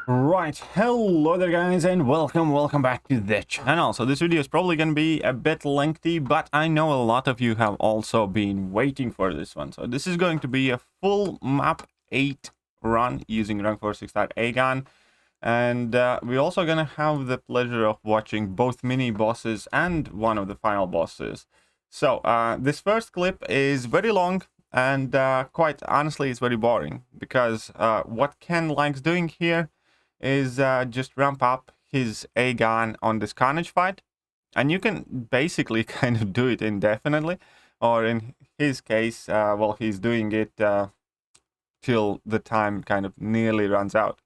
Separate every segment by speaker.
Speaker 1: Right, hello there guys and welcome back to the channel. So this video is probably going to be a bit lengthy, but I know a lot of you have also been waiting for this one. So this is going to be a full map 8 run using rank 4 Aegon. And we're also going to have the pleasure of watching both mini bosses and one of the final bosses. So this first clip is very long and quite honestly it's very boring because what Ken likes doing here is just ramp up his Aegon on this Carnage fight. And you can basically kind of do it indefinitely. Or in his case, well, he's doing it till the time kind of nearly runs out.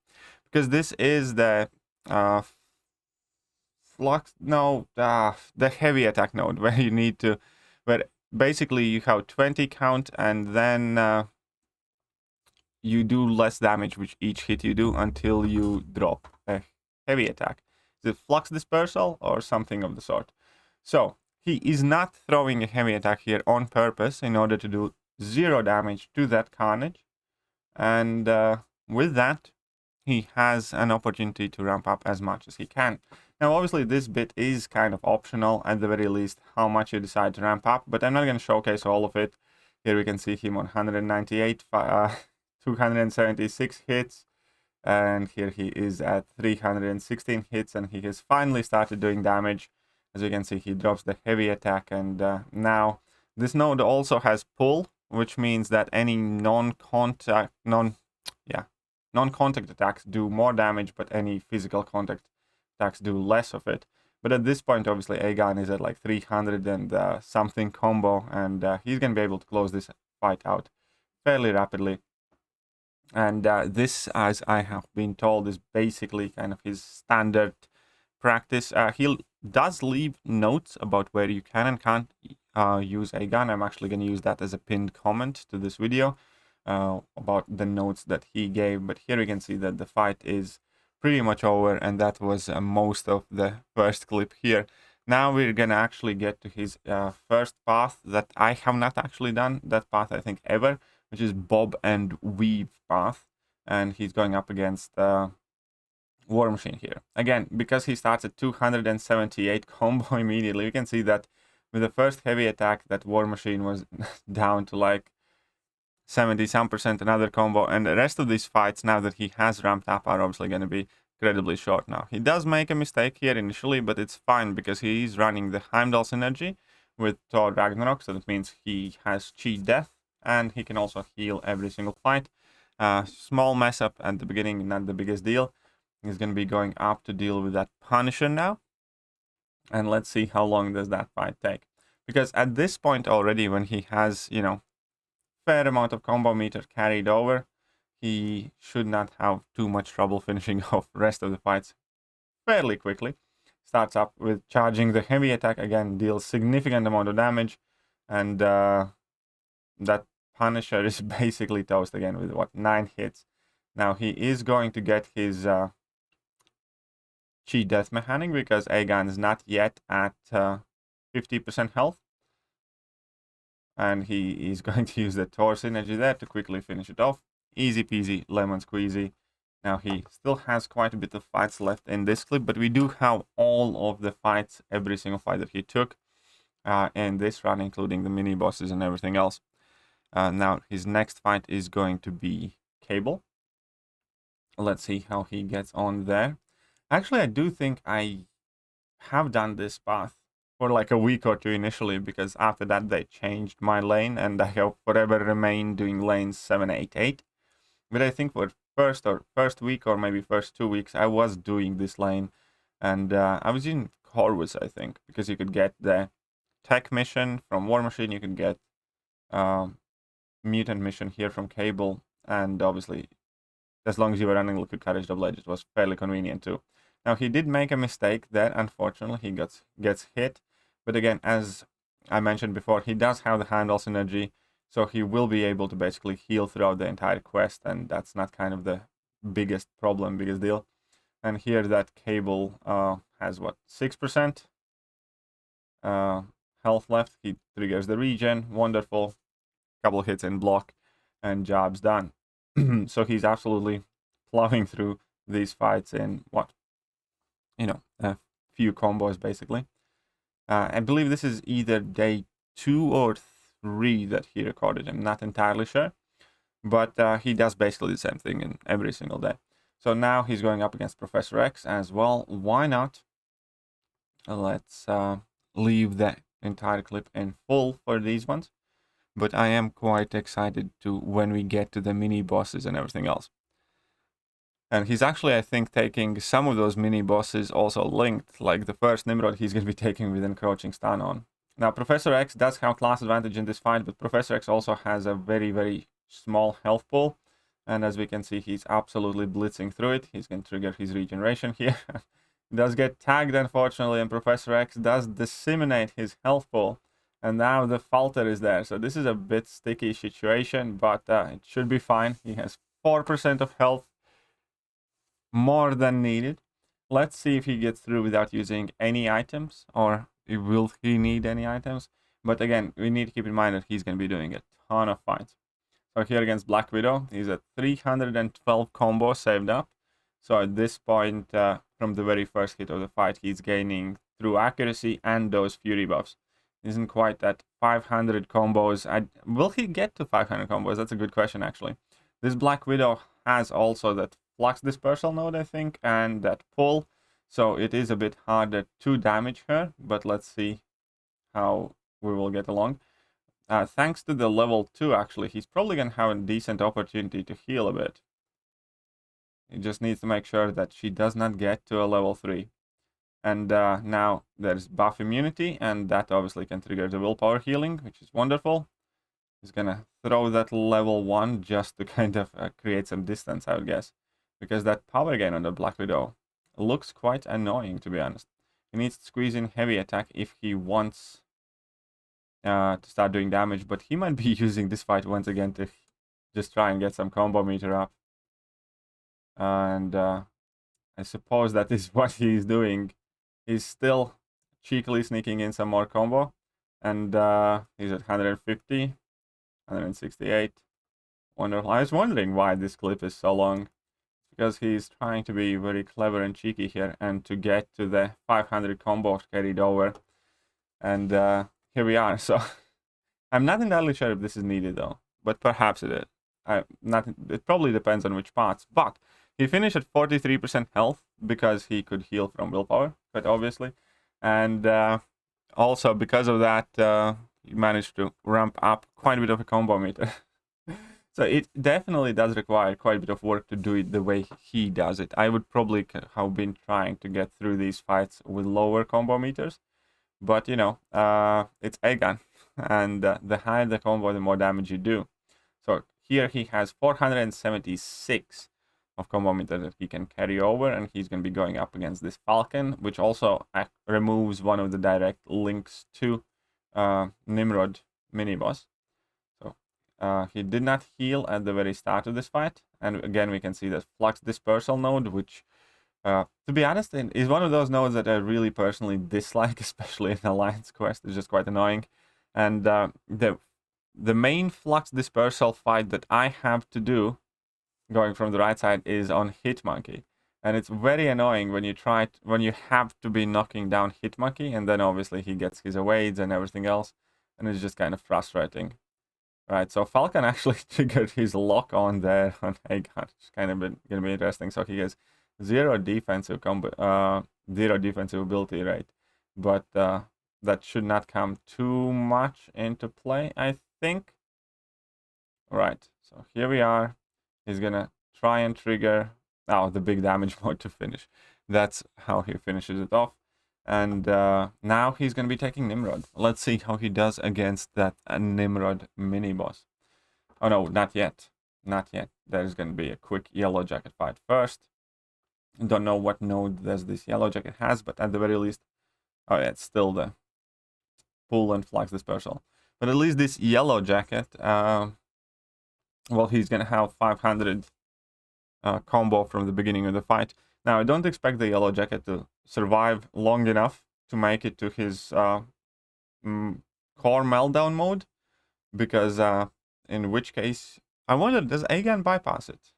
Speaker 1: Because this is the the heavy attack node where you need to, where basically you have 20 count and then you do less damage with each hit you do until you drop a heavy attack. Is it flux dispersal or something of the sort? So he is not throwing a heavy attack here on purpose in order to do 0 damage to that Carnage. And with that, he has an opportunity to ramp up as much as he can. Now, obviously, this bit is kind of optional, at the very least, how much you decide to ramp up, but I'm not going to showcase all of it. Here we can see him on 198, 276 hits, and here he is at 316 hits, and he has finally started doing damage. As you can see, he drops the heavy attack, and now this node also has pull, which means that any non-contact attacks do more damage, but any physical contact attacks do less of it. But at this point, obviously, Aegon is at like 300 and something combo, and he's going to be able to close this fight out fairly rapidly. And this, as I have been told, is basically kind of his standard practice. He does leave notes about where you can and can't use Aegon. I'm actually going to use that as a pinned comment to this video about the notes that he gave. But here we can see that the fight is pretty much over, and that was most of the first clip here. Now we're going to actually get to his first path that I have not actually done that path, I think, ever, which is Bob and Weave path. And he's going up against War Machine here. Again, because he starts at 278 combo immediately, you can see that with the first heavy attack, that War Machine was down to like 70-some% another combo, and the rest of these fights, now that he has ramped up, are obviously going to be incredibly short now. He does make a mistake here initially, but it's fine because he is running the Heimdall synergy with Thor Ragnarok, so that means he has cheat death, and he can also heal every single fight. Small mess up at the beginning, not the biggest deal. He's going to be going up to deal with that Punisher now. And let's see how long does that fight take. Because at this point already, when he has, you know, fair amount of combo meter carried over, he should not have too much trouble finishing off the rest of the fights fairly quickly. Starts up with charging the heavy attack, again, deals significant amount of damage. And that Punisher is basically toast again with, what, 9 hits. Now he is going to get his cheat death mechanic because Aegon is not yet at 50% health. And he is going to use the Thor synergy there to quickly finish it off. Easy peasy, lemon squeezy. Now he still has quite a bit of fights left in this clip, but we do have all of the fights, every single fight that he took in this run, including the mini bosses and everything else. Now his next fight is going to be Cable. Let's see how he gets on there. Actually, I do think I have done this path for like a week or two initially, because after that they changed my lane and I have forever remained doing lanes 7, 8, 8. But I think for first week or maybe first 2 weeks I was doing this lane, and I was in Corvus, I think, because you could get the tech mission from War Machine, you could get mutant mission here from Cable, and obviously as long as you were running Liquid Courage Double Edge, it was fairly convenient too. Now he did make a mistake there, unfortunately, he gets hit. But again, as I mentioned before, he does have the Heimdall synergy, so he will be able to basically heal throughout the entire quest, and that's not kind of the biggest deal. And here that Cable has, what, 6% health left. He triggers the regen, wonderful. Couple hits and block, and job's done. So he's absolutely plowing through these fights in what, a few combos basically. I believe this is either day 2 or 3 that he recorded. I'm not entirely sure, but he does basically the same thing in every single day. So now he's going up against Professor X as well. Why not? Let's leave the entire clip in full for these ones. But I am quite excited to when we get to the mini bosses and everything else. And he's actually, I think, taking some of those mini bosses also linked. Like the first Nimrod he's going to be taking with encroaching stun on. Now, Professor X does have class advantage in this fight, but Professor X also has a very, very small health pool. And as we can see, he's absolutely blitzing through it. He's going to trigger his regeneration here. Does get tagged, unfortunately, and Professor X does disseminate his health pool. And now the falter is there. So this is a bit sticky situation, but it should be fine. He has 4% of health, more than needed. Let's see if he gets through without using any items, or will he need any items. But again, we need to keep in mind that he's going to be doing a ton of fights. So here against Black Widow, he's at 312 combo saved up. So at this point, from the very first hit of the fight, he's gaining through accuracy and those fury buffs. Isn't quite at 500 combos. Will he get to 500 combos? That's a good question, actually. This Black Widow has also that flux dispersal node, I think, and that pull. So it is a bit harder to damage her, but let's see how we will get along. Thanks to the level 2, actually, he's probably going to have a decent opportunity to heal a bit. He just needs to make sure that she does not get to a level 3. And now there's buff immunity, and that obviously can trigger the willpower healing, which is wonderful. He's gonna throw that level 1 just to kind of create some distance, I would guess. Because that power gain on the Black Widow looks quite annoying, to be honest. He needs to squeeze in heavy attack if he wants to start doing damage, but he might be using this fight once again to just try and get some combo meter up. And I suppose that is what he's doing. He's still cheekily sneaking in some more combo. And he's at 150, 168. Wonderful. I was wondering why this clip is so long. Because he's trying to be very clever and cheeky here and to get to the 500 combo carried over. And here we are. So I'm not entirely sure if this is needed though, but perhaps it is. It probably depends on which parts. But he finished at 43% health because he could heal from willpower, quite obviously. And also because of that, he managed to ramp up quite a bit of a combo meter. So it definitely does require quite a bit of work to do it the way he does it. I would probably have been trying to get through these fights with lower combo meters. But, it's Aegon. And the higher the combo, the more damage you do. So here he has 476 of combo meter that he can carry over. And he's going to be going up against this Falcon, which also removes one of the direct links to Nimrod mini-boss. He did not heal at the very start of this fight. And again, we can see that flux dispersal node, which, to be honest, is one of those nodes that I really personally dislike, especially in Alliance Quest. It's just quite annoying. And the main flux dispersal fight that I have to do, going from the right side, is on Hitmonkey. And it's very annoying when you have to be knocking down Hitmonkey, and then obviously he gets his evades and everything else. And it's just kind of frustrating. Right, so Falcon actually triggered his lock on there on Aegon. It's kind of going to be interesting. So he has zero defensive ability rate, but that should not come too much into play, I think. All right, so here we are. He's gonna try and trigger the big damage mode to finish. That's how he finishes it off. And now he's going to be taking Nimrod. Let's see how he does against that Nimrod mini-boss. Oh no, not yet. Not yet. There's going to be a quick Yellow Jacket fight first. Don't know what node this Yellow Jacket has, but at the very least... Oh yeah, it's still the pull and flux dispersal. But at least this Yellow Jacket... well, he's going to have 500 combo from the beginning of the fight. Now, I don't expect the Yellow Jacket to survive long enough to make it to his core meltdown mode, because in which case I wonder, does Aegon bypass it?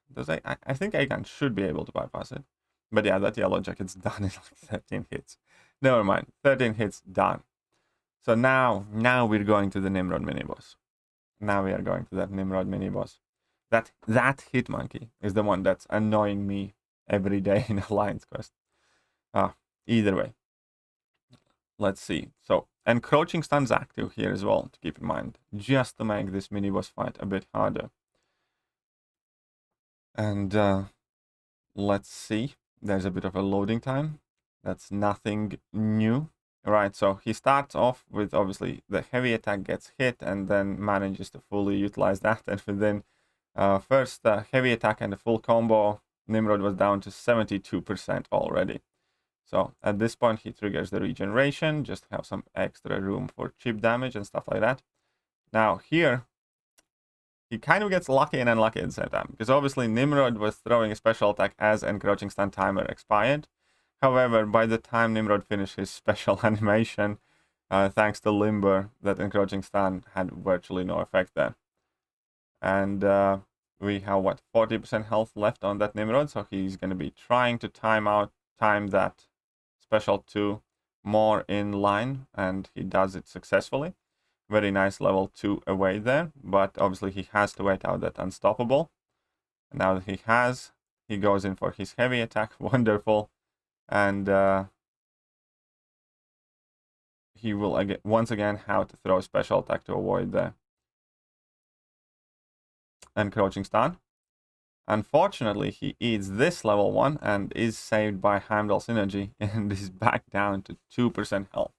Speaker 1: I think Aegon should be able to bypass it. But yeah, that yellow jacket's done in like 13 hits. Never mind, 13 hits done. So now we're going to the Nimrod miniboss. Now we are going to that Nimrod miniboss. That hit monkey is the one that's annoying me every day in Alliance Quest. Either way. Let's see. So, encroaching stun's active here as well, to keep in mind, just to make this miniboss fight a bit harder. And let's see. There's a bit of a loading time. That's nothing new. Right, so he starts off with, obviously, the heavy attack gets hit and then manages to fully utilize that. And within first heavy attack and the full combo, Nimrod was down to 72% already. So at this point, he triggers the regeneration, just to have some extra room for chip damage and stuff like that. Now here, he kind of gets lucky and unlucky at the same time, because obviously Nimrod was throwing a special attack as encroaching stun timer expired. However, by the time Nimrod finished his special animation, thanks to Limber, that encroaching stun had virtually no effect there. And we have, what, 40% health left on that Nimrod, so he's going to be trying to time that special 2 more in line, and he does it successfully. Very nice level 2 away there, but obviously he has to wait out that unstoppable. And now that he has, he goes in for his heavy attack. Wonderful. And he will once again have to throw a special attack to avoid the encroaching stun. Unfortunately, he eats this level 1 and is saved by Heimdall's synergy and is back down to 2% health.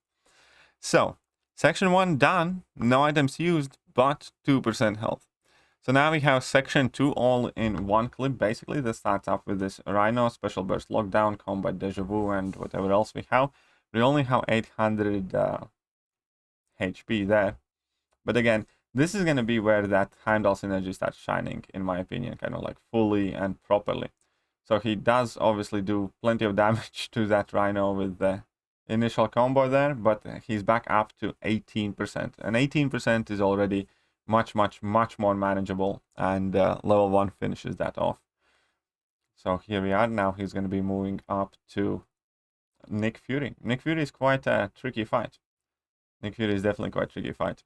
Speaker 1: So, section 1 done, no items used, but 2% health. So now we have section 2 all in one clip, basically. This starts off with this Rhino, Special Burst Lockdown, Combat Deja Vu, and whatever else we have. We only have 800 HP there. But again, this is going to be where that Heimdall synergy starts shining, in my opinion, kind of like fully and properly. So he does obviously do plenty of damage to that Rhino with the initial combo there, but he's back up to 18%. And 18% is already much more manageable, and level 1 finishes that off. So here we are. Now he's going to be moving up to Nick Fury. Nick Fury is quite a tricky fight. Nick Fury is definitely quite a tricky fight.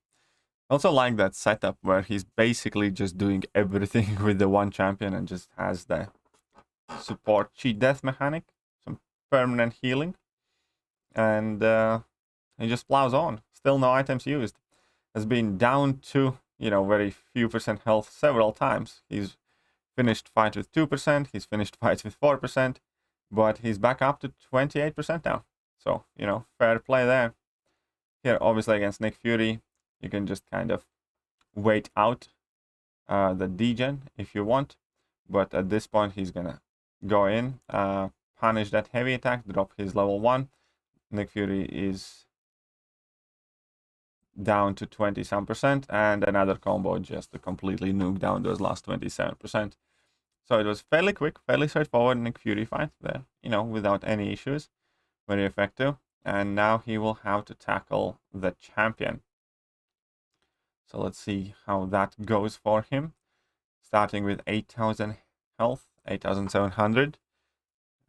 Speaker 1: I also like that setup where he's basically just doing everything with the one champion and just has the support cheat death mechanic, some permanent healing, and he just plows on. Still no items used. Has been down to, you know, very few percent health several times. He's finished fight with 2%, he's finished fights with 4%, but he's back up to 28% now. So, you know, fair play there. Here, obviously, against Nick Fury, you can just kind of wait out the degen if you want. But at this point, he's going to go in, punish that heavy attack, drop his level 1. Nick Fury is down to 20-some%, and another combo just to completely nuke down those last 27%. So it was fairly quick, fairly straightforward Nick Fury fight there, you know, without any issues. Very effective. And now he will have to tackle the champion. So let's see how that goes for him. Starting with 8,000 health, 8,700.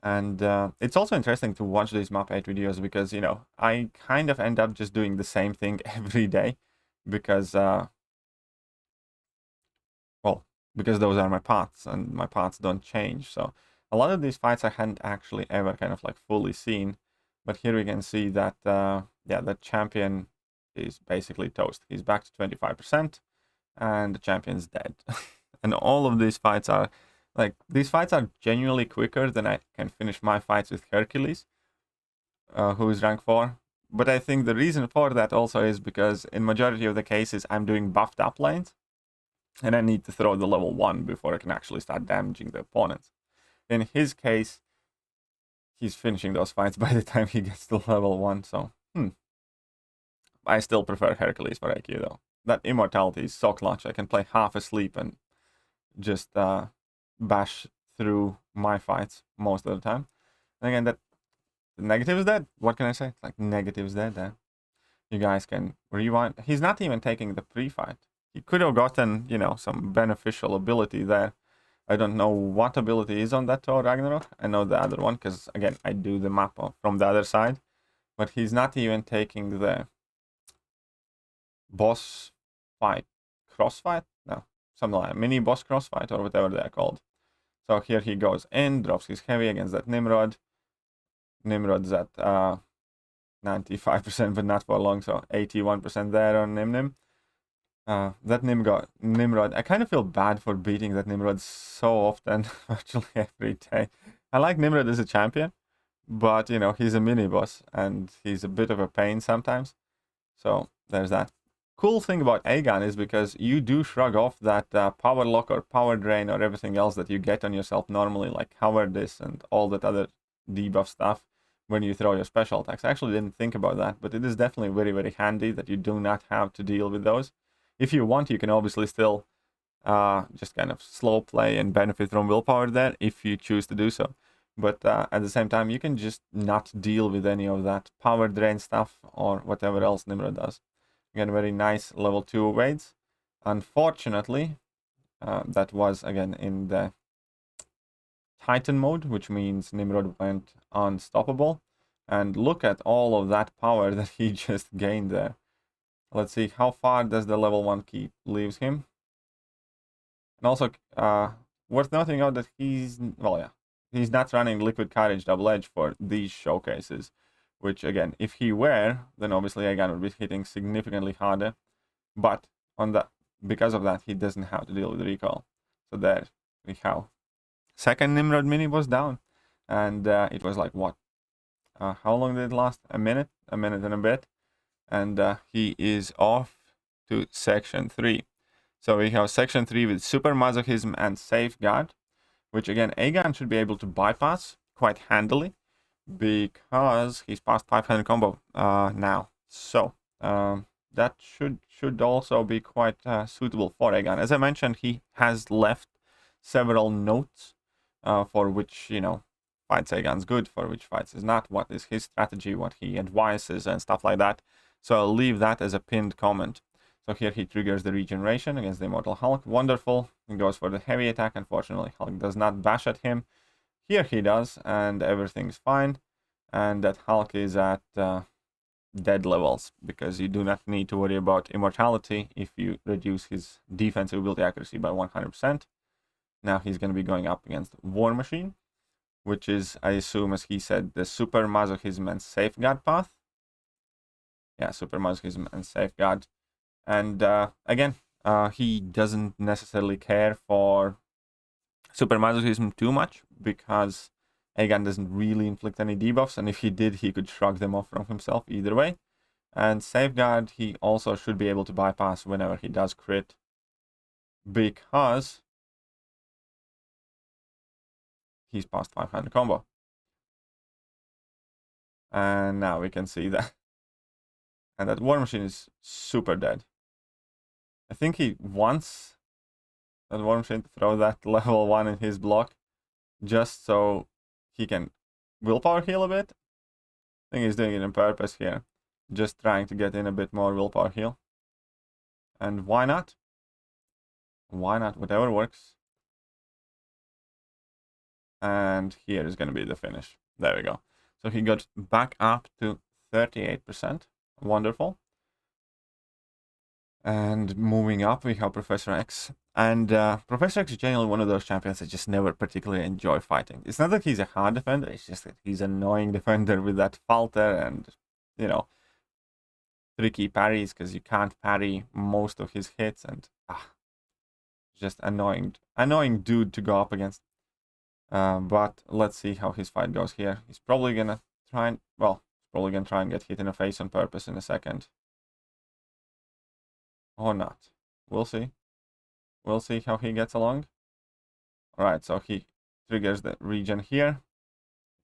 Speaker 1: And it's also interesting to watch these map 8 videos because, you know, I kind of end up just doing the same thing every day because, because those are my paths and my paths don't change. So a lot of these fights I hadn't actually ever kind of like fully seen. But here we can see that, yeah, the champion is basically toast. He's back to 25% and the champion's dead. And all of these fights are, like, these fights are genuinely quicker than I can finish my fights with Hercules, who is rank 4. But I think the reason for that also is because in majority of the cases, I'm doing buffed up lanes. And I need to throw the level 1 before I can actually start damaging the opponents. In his case, he's finishing those fights by the time he gets to level 1. So, I still prefer Hercules for IQ though. That immortality is so clutch. I can play half asleep and just bash through my fights most of the time. And again, that the negative is dead. What can I say? It's like negative is dead there. You guys can rewind. He's not even taking the pre-fight. he could have gotten, you know, some beneficial ability there. I don't know what ability is on that Thor Ragnarok. I know the other one because, again, I do the map from the other side. But he's not even taking the boss fight, crossfight? No, something like mini boss crossfight or whatever they're called. So here he goes in, drops his heavy against that Nimrod. Nimrod's at 95%, but not for long, so 81% there on Nim. That Nimrod, I kind of feel bad for beating that Nimrod so often, virtually every day. I like Nimrod as a champion, but, you know, he's a mini-boss, and he's a bit of a pain sometimes. So, there's that. Cool thing about Aegon is because you do shrug off that power lock or power drain or everything else that you get on yourself normally, like cowardice and all that other debuff stuff when you throw your special attacks. I actually didn't think about that, but it is definitely very, very handy that you do not have to deal with those. If you want, you can obviously still just kind of slow play and benefit from willpower there if you choose to do so. But at the same time, you can just not deal with any of that power drain stuff or whatever else Nimrod does. Again, very nice level 2 evades. Unfortunately, that was, again, in the Titan mode, which means Nimrod went unstoppable. And look at all of that power that he just gained there. Let's see, how far does the level 1 keep leaves him? And also, worth noting out that he's not running Liquid Carnage Double Edge for these showcases. Which, again, if he were, then obviously Aegon would be hitting significantly harder. But because of that, he doesn't have to deal with recoil. So there we have second Nimrod mini was down. And it was like, what? How long did it last? A minute and a bit. And he is off to Section 3. So we have Section 3 with Super Masochism and Safeguard. Which, again, Aegon should be able to bypass quite handily. Because he's past 500 combo now. So that should also be quite suitable for Aegon. As I mentioned, he has left several notes for which, you know, fights Aegon's good, for which fights is not, what is his strategy, what he advises, and stuff like that. So I'll leave that as a pinned comment. So here he triggers the regeneration against the Immortal Hulk. Wonderful. He goes for the heavy attack. Unfortunately, Hulk does not bash at him. Here he does, and everything's fine. And that Hulk is at dead levels, because you do not need to worry about immortality if you reduce his defensive ability accuracy by 100%. Now he's going to be going up against War Machine, which is, I assume, as he said, the Super Masochism and Safeguard path. Yeah, Super Masochism and Safeguard. And again, he doesn't necessarily care for Super Masochism too much, because Aegon doesn't really inflict any debuffs, and if he did, he could shrug them off from himself either way. And Safeguard, he also should be able to bypass whenever he does crit, because he's past 500 combo. And now we can see that. And that War Machine is super dead. I think he wants that War Machine to throw that level 1 in his block, just so he can willpower heal a bit. I think he's doing it on purpose here. Just trying to get in a bit more willpower heal. And why not? Why not? Whatever works. And here is going to be the finish. There we go. So he got back up to 38%. Wonderful. And moving up, we have Professor X. And Professor X is generally one of those champions that just never particularly enjoy fighting. It's not that he's a hard defender, it's just that he's an annoying defender with that falter and, you know, tricky parries, because you can't parry most of his hits, and just annoying dude to go up against. But let's see how his fight goes here. He's probably gonna try and get hit in the face on purpose in a second. Or not. We'll see. We'll see how he gets along. Alright, so he triggers the regen here.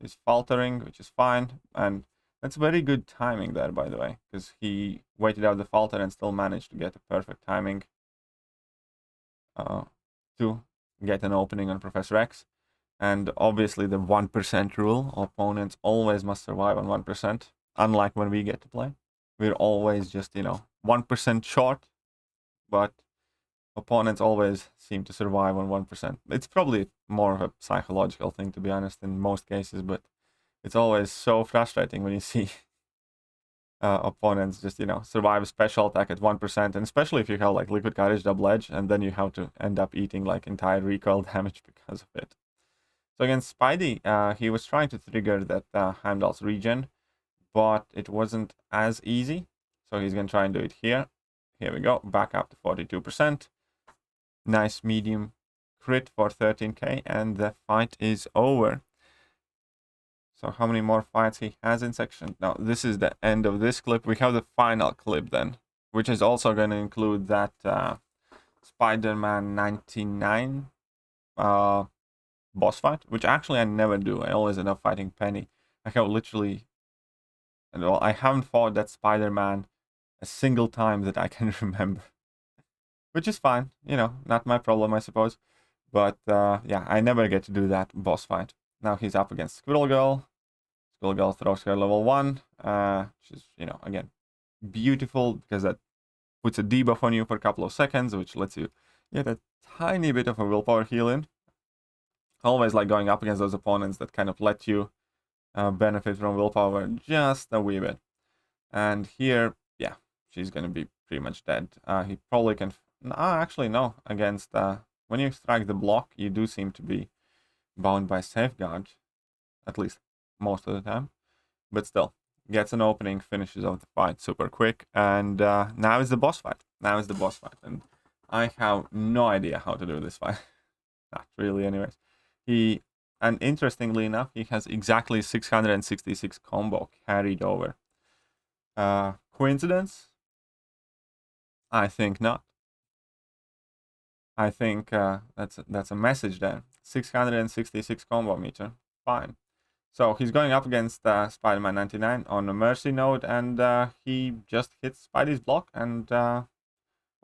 Speaker 1: He's faltering, which is fine. And that's very good timing there, by the way, because he waited out the falter and still managed to get a perfect timing to get an opening on Professor X. And obviously the 1% rule, opponents always must survive on 1%, unlike when we get to play. We're always just, 1% short, but opponents always seem to survive on 1%. It's probably more of a psychological thing, to be honest, in most cases, but it's always so frustrating when you see opponents just, survive a special attack at 1%, and especially if you have like Liquid Courage double edge, and then you have to end up eating like entire recoil damage because of it. So against Spidey, he was trying to trigger that Heimdall's regen, but it wasn't as easy. So he's going to try and do it here. Here we go, back up to 42%. Nice medium crit for 13k, and the fight is over. So how many more fights he has in section? Now, this is the end of this clip. We have the final clip then, which is also going to include that Spider-Man 99 boss fight, which actually I never do. I always end up fighting Penny. I have literally... Well, I haven't fought that Spider-Man a single time that I can remember. Which is fine, not my problem, I suppose. But, yeah, I never get to do that boss fight. Now he's up against Squirrel Girl. Squirrel Girl throws her level 1. Which is, again, beautiful, because that puts a debuff on you for a couple of seconds, which lets you get a tiny bit of a willpower heal in. Always like going up against those opponents that kind of let you benefit from willpower just a wee bit. And here, yeah, she's going to be pretty much dead. He probably can... actually, no. Against... when you strike the block, you do seem to be bound by Safeguard. At least most of the time. But still, gets an opening, finishes off the fight super quick. And now is the boss fight. And I have no idea how to do this fight. Not really, anyways. And interestingly enough, he has exactly 666 combo carried over. Coincidence? I think not. I think that's a message there. 666 combo meter. Fine. So he's going up against Spider-Man 99 on a Mercy node, and he just hits Spidey's block, and well,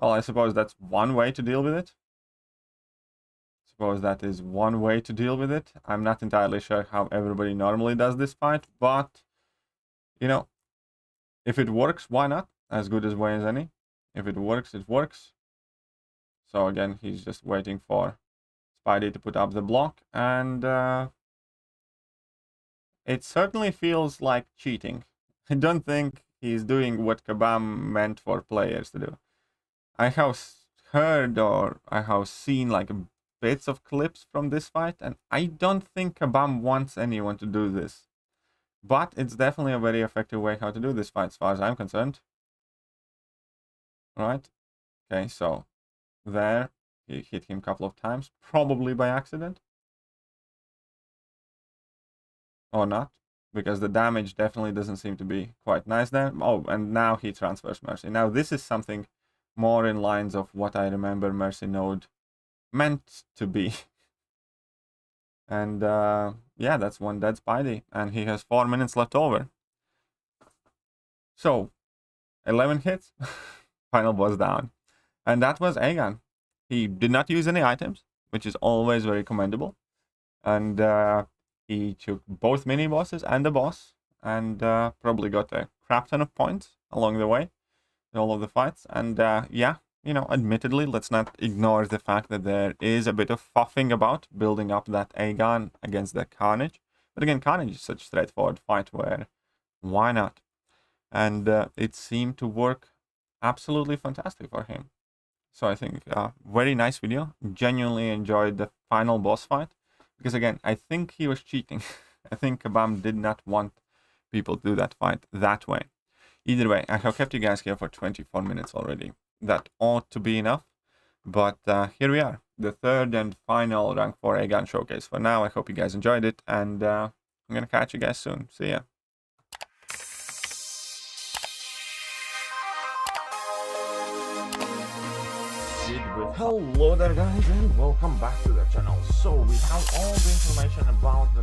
Speaker 1: I suppose that's one way to deal with it. Suppose that is one way to deal with it. I'm not entirely sure how everybody normally does this fight, but if it works, why not? As good as way as any. If it works, it works. So again, he's just waiting for Spidey to put up the block, and it certainly feels like cheating. I don't think he's doing what Kabam meant for players to do. I have heard, or I have seen like bits of clips from this fight, and I don't think Kabam wants anyone to do this. But it's definitely a very effective way how to do this fight, as far as I'm concerned. Right? Okay, so there, he hit him a couple of times, probably by accident. Or not, because the damage definitely doesn't seem to be quite nice there. Oh, and now he transfers Mercy. Now this is something more in lines of what I remember Mercy node meant to be. And yeah, that's one dead Spidey, and he has 4 minutes left over. So 11 hits, final boss down, and that was Aegon. He did not use any items, which is always very commendable, and he took both mini bosses and the boss, and probably got a crap ton of points along the way in all of the fights. And yeah, admittedly, let's not ignore the fact that there is a bit of fuffing about building up that Aegon against the Carnage. But again, Carnage is such a straightforward fight where why not? And it seemed to work absolutely fantastic for him. So I think very nice video. Genuinely enjoyed the final boss fight. Because again, I think he was cheating. I think Kabam did not want people to do that fight that way. Either way, I have kept you guys here for 24 minutes already. That ought to be enough. But here we are. The third and final rank 4 Aegon showcase. For now, I hope you guys enjoyed it. And I'm going to catch you guys soon. See ya.
Speaker 2: Hello there guys, and welcome back to the channel. So we have all the information about the